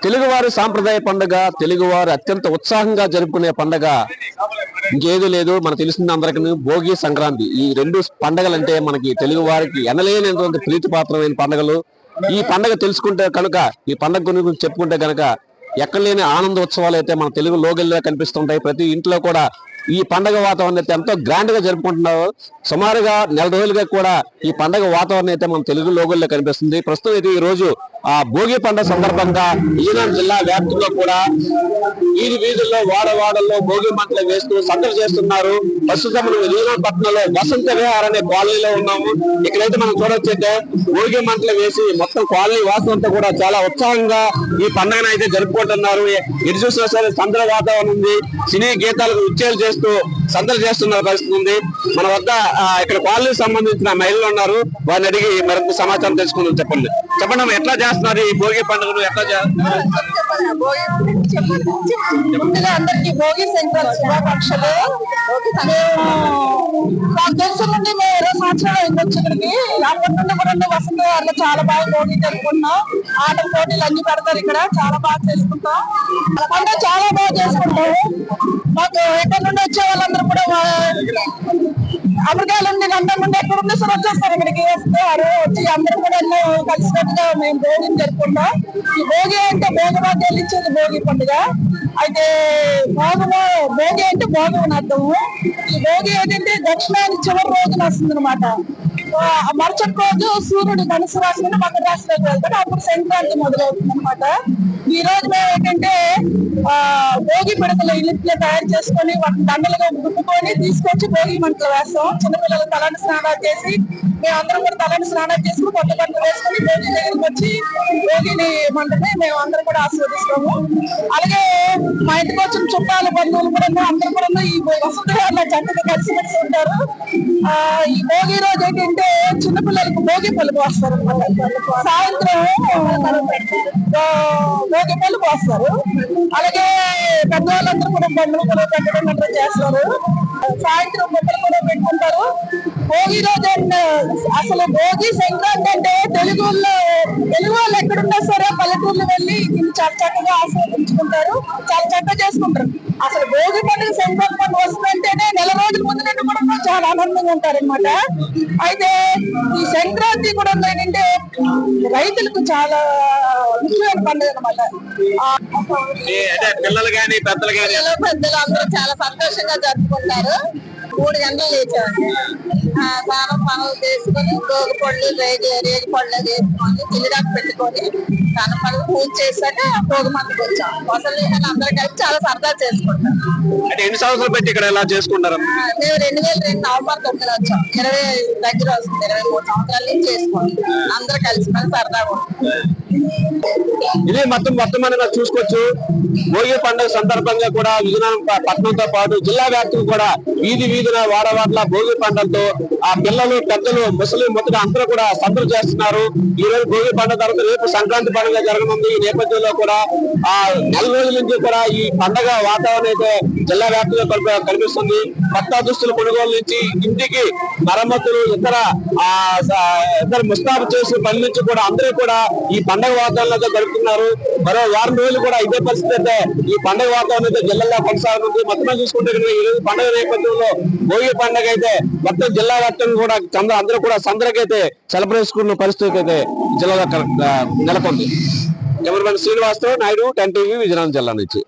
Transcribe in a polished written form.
తెలుగువారి సాంప్రదాయ పండుగ, తెలుగువారు అత్యంత ఉత్సాహంగా జరుపుకునే పండుగ ఇంకేది లేదు. మనకు తెలిసింది అందరికీ భోగి, సంక్రాంతి. ఈ రెండు పండుగలంటే మనకి తెలుగు వారికి ఎనలేనటువంటి ప్రీతిపాత్రమైన పండుగలు. ఈ పండుగ తెలుసుకుంటే కనుక, ఈ పండుగ గురించి చెప్పుకుంటే కనుక ఎక్కడ లేని ఆనంద ఉత్సవాలు అయితే మన తెలుగు లోగల్లో కనిపిస్తుంటాయి. ప్రతి ఇంట్లో కూడా ఈ పండుగ వాతావరణం అయితే ఎంతో గ్రాండ్ గా జరుపుకుంటున్నారు. సుమారుగా నెల రోజులుగా కూడా ఈ పండుగ వాతావరణం అయితే మన తెలుగు లోగల్లో కనిపిస్తుంది. ప్రస్తుతం అయితే ఈ రోజు ఆ భోగి పండుగ సందర్భంగా విజయనగరం జిల్లా వ్యాప్తంగా కూడా వీధుల్లో వాడవాడల్లో భోగి మంటలు వేస్తూ సందడి చేస్తున్నారు. ప్రస్తుతం మనం విజయనగరం పట్టణంలో వసంత విహార్ అనే కాలనీలో ఉన్నాము. ఇక్కడైతే మనం చూడొచ్చైతే భోగి మంటలు వేసి మొత్తం కాలనీ వాసులంతా కూడా చాలా ఉత్సాహంగా ఈ పండుగను అయితే జరుపుకుంటున్నారు. ఎటు చూసినా సరే సందడి వాతావరణం ఉంది. సినీ గీతాలకు ఉచ్చేలు చేస్తూ సందడి చేస్తున్న పరిస్థితి ఉంది. మన వద్ద ఇక్కడ కాలనీకి సంబంధించిన మహిళలు ఉన్నారు. వారిని అడిగి మరింత సమాచారం తెలుసుకుందాం. చెప్పండి చెప్పండి ఎట్లా చేస్తున్నారు ఈ భోగి పండుగను? ఎట్లా చేస్తున్నారు? అందరికి భోగి సంక్రాంతి శుభాకాంక్షలు. నాకు తెలుసు నుండి మేము 20 సంవత్సరాలు అయింది ఇక్కడికి. అప్పటి నుండి కూడా వసంత వాళ్ళు చాలా బాగా భోగి జరుపుకుంటున్నాం. ఆటల పోటీలు అన్ని పెడతారు ఇక్కడ, చాలా బాగా చేసుకుంటాం. పండుగ చాలా బాగా చేసుకుంటాము. మాకు ఎక్కడి నుండి వచ్చే వాళ్ళందరూ కూడా అమెరికాల నుండి లండన్ నుండి ఎక్కడ ఉండి సరే వచ్చేస్తారు ఇక్కడికి. వస్తారు వచ్చి అందరూ కూడా ఎన్నో కలిసినట్టుగా మేము భోగిని జరుపుకుంటాం. ఈ భోగి అంటే భోగభాగ్యాలు ఇచ్చేది భోగి పండుగ. అయితే భోగి అంటే భోగం అని అర్థము. ఈ భోగి ఏంటంటే దక్షిణాది చివరి రోజున వస్తుంది అనమాట. మరుసటి రోజు సూర్యుడు ధనుసు రాశి నుండి మకర రాశిలోకి వెళ్తాడు. అప్పుడు సంక్రాంతి మొదలవుతుంది అనమాట. ఈ రోజు మేము ఏంటంటే భోగి పిడకలు ఇల్లు తయారు చేసుకొని వాటిని దండలుగా గుట్టుకొని తీసుకొచ్చి భోగి మంటలు వేస్తాం. చిన్నపిల్లలు తలంటి స్నానాలు చేసి మేము అందరం కూడా తలంటి స్నానాలు చేసుకుని కొత్త బట్టలు వేసుకొని భోగి దగ్గరికి వచ్చి భోగిని మంటని మేము అందరం కూడా ఆస్వాదిస్తాము. అలాగే మా ఇంటికి వచ్చిన చుట్టాలు బంధువులు కూడా అందరూ కూడా ఈ వసతులు చక్కగా కలిసిమెలిసి ఉంటారు. ఈ భోగి రోజు ఏంటంటే చిన్నపిల్లలకు భోగి పళ్ళు పోస్తారు అనమాట. సాయంత్రం భోగి పళ్ళు పోస్తారు. అలాగే పెద్దవాళ్ళందరూ కూడా బండ్లు కూడా పెట్టడం అంటే చేస్తారు. సాయంత్రం బొమ్మలు కూడా పెట్టుకుంటారు. భోగి రోజు అసలు భోగి సంక్రాంతి అంటే తెలుగు వాళ్ళు ఎక్కడున్నా సరే పల్లెటూర్లు వెళ్ళి చాలా చక్కగా ఆస్వాదించుకుంటారు, చాలా చక్కగా చేసుకుంటారు. అసలు భోగి పండుగ సంక్రాంతి పండుగ వస్తుందంటేనే నెల రోజుల ముందు నుండి కూడా చాలా ఆనందంగా ఉంటారనమాట. అయితే ఈ సంక్రాంతి కూడా ఏంటంటే రైతులకు చాలా ముఖ్యమైన పండుగ అనమాట. పిల్లలు కానీ పెద్దలు అందరూ చాలా సంతోషంగా జరుపుకుంటారు. 3 గంటలు లేచామండి. స్నానం పనులు చేసుకొని భోగి పళ్ళు రేగి పళ్ళు వేసుకొని తిరిగాకు పెట్టుకొని స్నానం పనులు పూజ చేశాక భోగి మంటకు వచ్చాం. అసలు అందరూ కలిసి చాలా సరదా చేసుకుంటాం. ఎన్ని సంవత్సరాలు పెట్టి ఇక్కడ ఎలా చేసుకుంటారు? మేము 2002 నవంబర్ 9 వచ్చాం. 20 దగ్గర వస్తుంది. 23 సంవత్సరాల నుంచి చేసుకోండి. అందరూ కలిసి సరదాగా ఉంటాం. ఇది మొత్తం చూసుకోవచ్చు. భోగి పండుగ సందర్భంగా కూడా విజయనగరం పట్టణంతో పాటు జిల్లా వ్యాప్తంగా కూడా వీధిన వాడవాట్ల భోగి పండుగతో ఆ పిల్లలు పెద్దలు ముసలి మొత్తం అందరూ కూడా సందడి చేస్తున్నారు. ఈ రోజు భోగి పండుగ తర్వాత రేపు సంక్రాంతి పండుగ జరగనుంది. ఈ నేపథ్యంలో కూడా ఆ 4 రోజుల నుంచి కూడా ఈ పండుగ వాతావరణం అయితే జిల్లా వ్యాప్తంగా కనిపిస్తుంది. కొత్త దుస్తుల కొనుగోలు నుంచి ఇంటికి మరమ్మతులు ఇతర ముస్తాబు చేసిన పని నుంచి కూడా అందరూ కూడా ఈ పండుగ వాతావరణంలో జరుపుతున్నారు. మరో 1 రోజులు కూడా ఇదే పరిస్థితి అయితే ఈ పండుగ వాతావరణం అయితే జిల్లాలో కొనసాగుతుంది. మొత్తం చూసుకుంటే ఈ రోజు పండుగ నేపథ్యంలో భోగి పండుగ అయితే మొత్తం జిల్లా వ్యాప్తంగా కూడా అందరూ కూడా సందడికైతే సెలబ్రేట్ చేసుకున్న పరిస్థితి అయితే జిల్లాలో నెలకొంది. కెమెరామెన్ శ్రీనివాస్ తో నాయుడు, 10 టీవీ, విజయనగరం జిల్లా నుంచి.